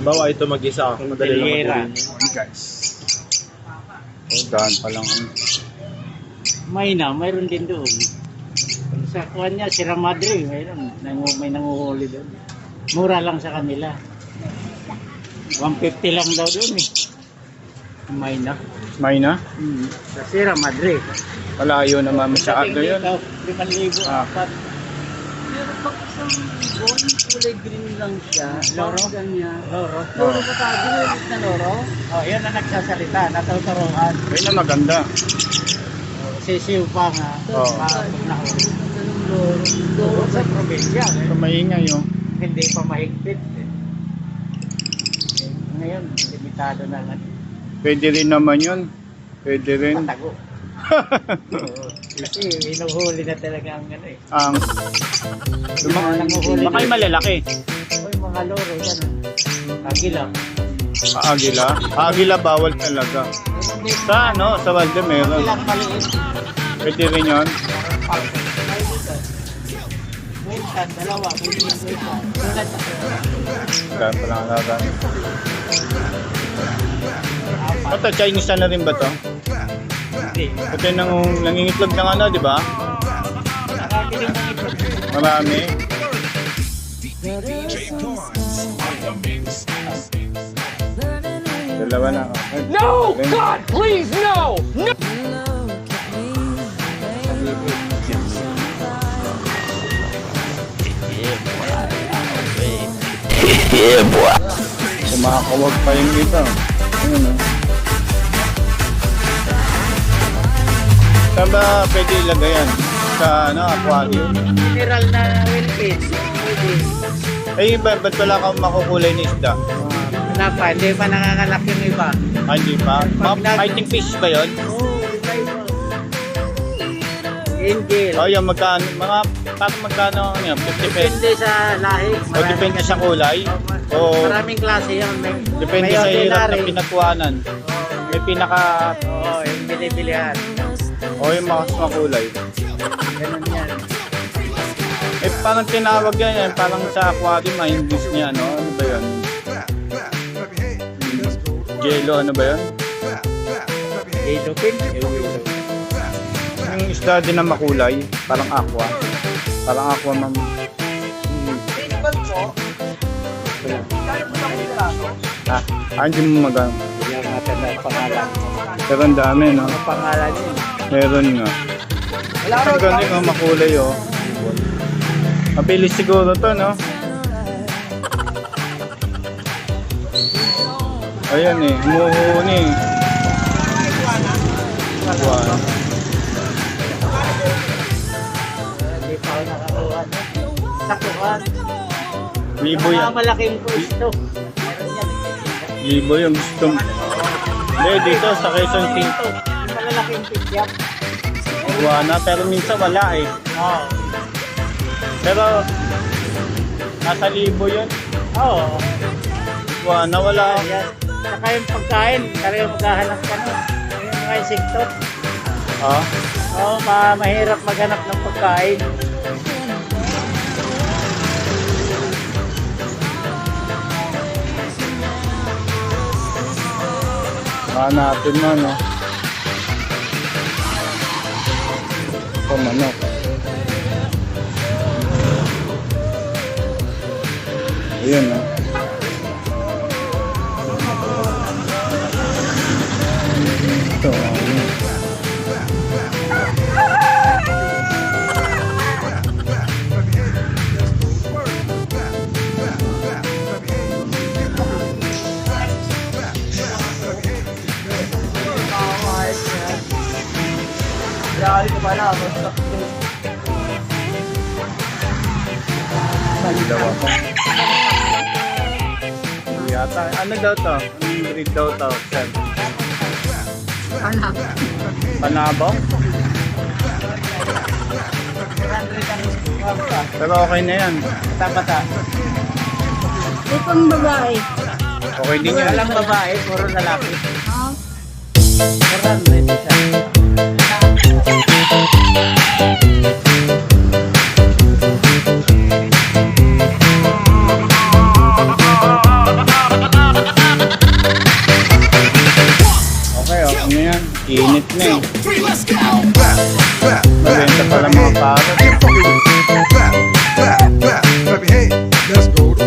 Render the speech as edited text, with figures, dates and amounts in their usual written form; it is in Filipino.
Bawa ito mag-isa. Madali lang Tindera. magulin. Guys. Oh, daan pa lang. Mayroon din doon. Sa kuwan niya, Sierra Madre, may nanguhuli doon. Mura lang sa kanila. 150 lang daw doon eh. Mayna. Mayna? Sa Sierra Madre. Malayo naman masyado yun. 5,000 Ah. apat. Meron pag isang ibon, kulay green lang siya. Loro? Ganyan. Loro. Loro ba tayo? Ginagalit na loro? Oh, yun ang nagsasalita, natuturuan. Ayun na maganda. Sisiw pa nga. Oo. Nahuli. Anong loro? Doon sa probinsya, Ito maingay oh. hindi pa mahigpit. Ngayon, limitado na nga. Pwede rin naman yun. Pwede rin. Patago. Oo. Kasi hinuhuli na talaga ang ano eh. Ang Nanguhuli baka yung malalaki. Oy, mga loro yan. Agila. Agila. Agila bawal talaga. Sa ano? Sa Walde meron. Ilang maliit. Pwede rin yun. Minsan, dalawa. Minsan. Dahil pa lang alaga. Ito, Chinese na rin ba to? Hindi. Ito yung nangingitlog ng ano, di ba? Nakakiling ng ito. Marami. Dalawa na. No! God, please, no! No! Kumakawag pa yung ito. Ayun o. Saan ba pwede ilagay yan? Sa ano, aquarium? Mineral na wellfish. Pwede. Eh, ba't wala kang makukulay na isda? Wala pa, hindi pa nanganganak yung iba. Ah, hindi pa? Fighting fish ba yun? Oo, iba iba. Angel. Oh, yung magkano, parang magkano yan? 50 pesos? Depende sa lahi. O depende sa kulay? O Maraming klase yun. depende may sa hirap ordinary. ng pinagkuhanan? May pinaka... Oo, yung binibilihan. O yung mga makulay? Ganun yan. Eh, parang tinawag yan, parang sa aquarium, ma-English niya, no? Ano ba yun? Yellow, ano ba yun? Ilupin. Yung isda din na makulay, parang aqua. Parang aqua, ma'am. Hindi mo magano. Hindi ang matanda ang pangalan. Pero ang dami, no? Ang pangalan yun. Meron nga. Ang ganda yung makulay, oh. Mabilis siguro to, no? Ayan eh, humuhuni. Wow. Hindi pa ako nakakuha. Sakuhan. Libo yan. Malaking pwesto. Meron yan. Libo yung gusto. Hindi, dito sa Quezon City. Yung malalaking pityap. Buwana, pero minsan wala eh. Oo. Pero, nasa libo yun. Oo. Buwana, wala. Ayan. Saka yung pagkain, talagang maghahanap ka nun. Yung mga insekto. Ah, Oo, mahirap maghanap ng pagkain. hanapin mo, no? Ito, manok. Ayan, no? Ito, ayun. Daw ako. Yata. Ano daw to? Anong breed daw to? Sir? Panabong? Pero okay na yan. Bata-bata. Ito pang babae. Okay din yan. Walang babae, puro lalaki. Ha? Puro lalaki siya. na eh. Mabenta pala mga parrot. Clap, clap, clap your hands. Let's go to